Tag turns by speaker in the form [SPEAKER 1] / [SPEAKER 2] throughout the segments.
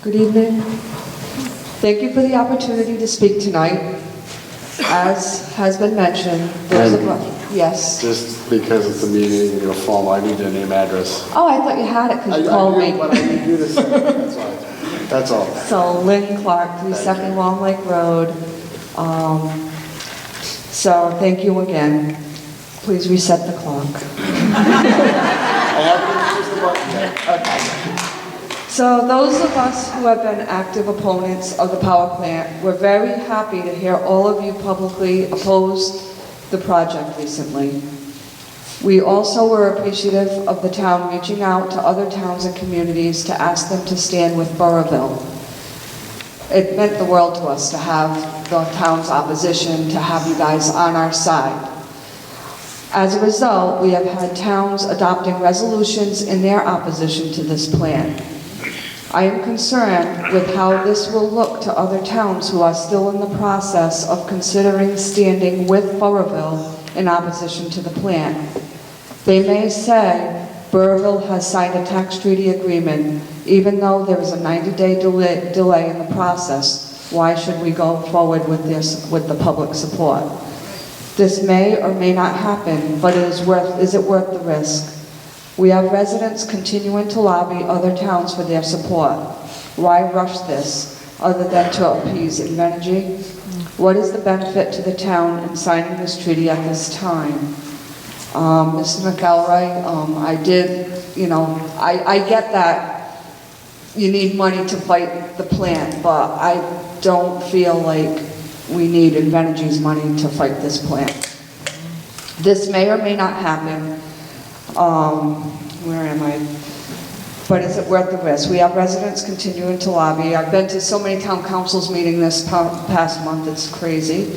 [SPEAKER 1] Good evening. Thank you for the opportunity to speak tonight. As has been mentioned, yes.
[SPEAKER 2] Just because it's a meeting, you're formal, I need your name, address.
[SPEAKER 1] Oh, I thought you had it because you called me.
[SPEAKER 2] But I need you to say it, that's all.
[SPEAKER 1] So Lynn Clark, 370 Long Lake Road. So thank you again. Please reset the clock.
[SPEAKER 2] I haven't used the button yet.
[SPEAKER 1] Okay. So those of us who have been active opponents of the power plant, we're very happy to hear all of you publicly oppose the project recently. We also were appreciative of the town reaching out to other towns and communities to ask them to stand with Burrillville. It meant the world to us to have the town's opposition, to have you guys on our side. As a result, we have had towns adopting resolutions in their opposition to this plan. I am concerned with how this will look to other towns who are still in the process of considering standing with Burrillville in opposition to the plan. They may say Burrillville has signed a tax treaty agreement, even though there is a 90-day delay in the process. Why should we go forward with this with the public support? This may or may not happen, but is it worth the risk? We have residents continuing to lobby other towns for their support. Why rush this, other than to appease Invenergy? What is the benefit to the town in signing this treaty at this time? Mr. McElroy, I get that you need money to fight the plant, but I don't feel like we need Invenergy's money to fight this plant. This may or may not happen. Where am I? But is it worth the risk? We have residents continuing to lobby. I've been to so many town councils meeting this past month, it's crazy.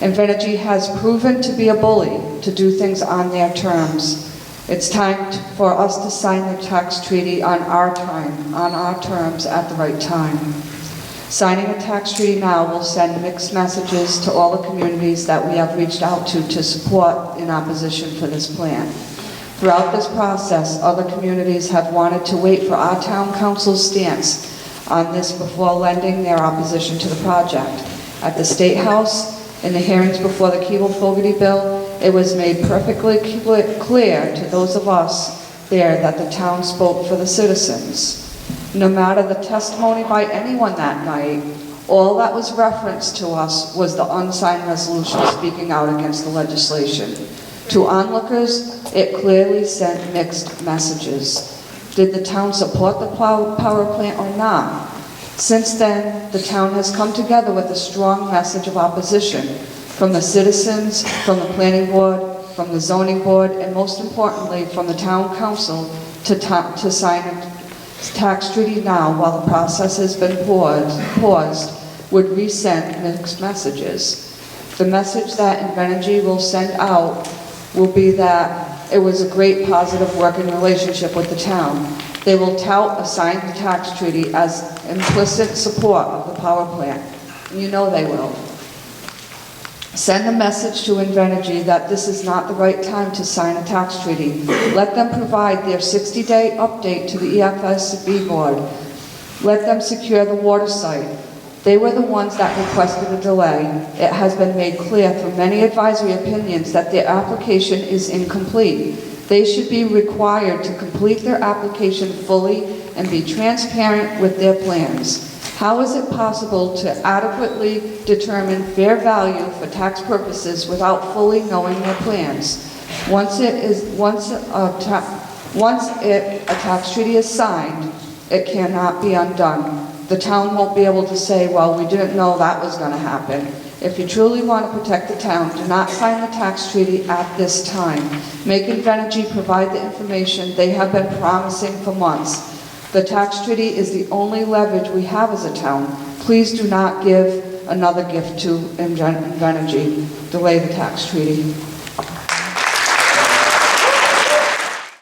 [SPEAKER 1] Invenergy has proven to be a bully, to do things on their terms. It's time for us to sign the tax treaty on our time, on our terms at the right time. Signing a tax treaty now will send mixed messages to all the communities that we have reached out to support in opposition for this plan. Throughout this process, other communities have wanted to wait for our town council's stance on this before lending their opposition to the project. At the State House, in the hearings before the Keeble-Fogarty bill, it was made perfectly clear to those of us there that the town spoke for the citizens. No matter the testimony by anyone that night, all that was referenced to us was the unsigned resolution speaking out against the legislation. To onlookers, it clearly sent mixed messages. Did the town support the power plant or not? Since then, the town has come together with a strong message of opposition from the citizens, from the planning board, from the zoning board, and most importantly, from the town council to sign a tax treaty now while the process has been paused would resend mixed messages. The message that Invenergy will send out will be that it was a great positive working relationship with the town. They will tout a signed tax treaty as implicit support of the power plant. You know they will. Send a message to Invenergy that this is not the right time to sign a tax treaty. Let them provide their 60-day update to the EFSB board. Let them secure the water site. They were the ones that requested a delay. It has been made clear through many advisory opinions that their application is incomplete. They should be required to complete their application fully and be transparent with their plans. How is it possible to adequately determine fair value for tax purposes without fully knowing their plans? Once a tax treaty is signed, it cannot be undone. The town won't be able to say, well, we didn't know that was going to happen. If you truly want to protect the town, do not sign the tax treaty at this time. Make Invenergy provide the information they have been promising for months. The tax treaty is the only leverage we have as a town. Please do not give another gift to Invenergy. Delay the tax treaty.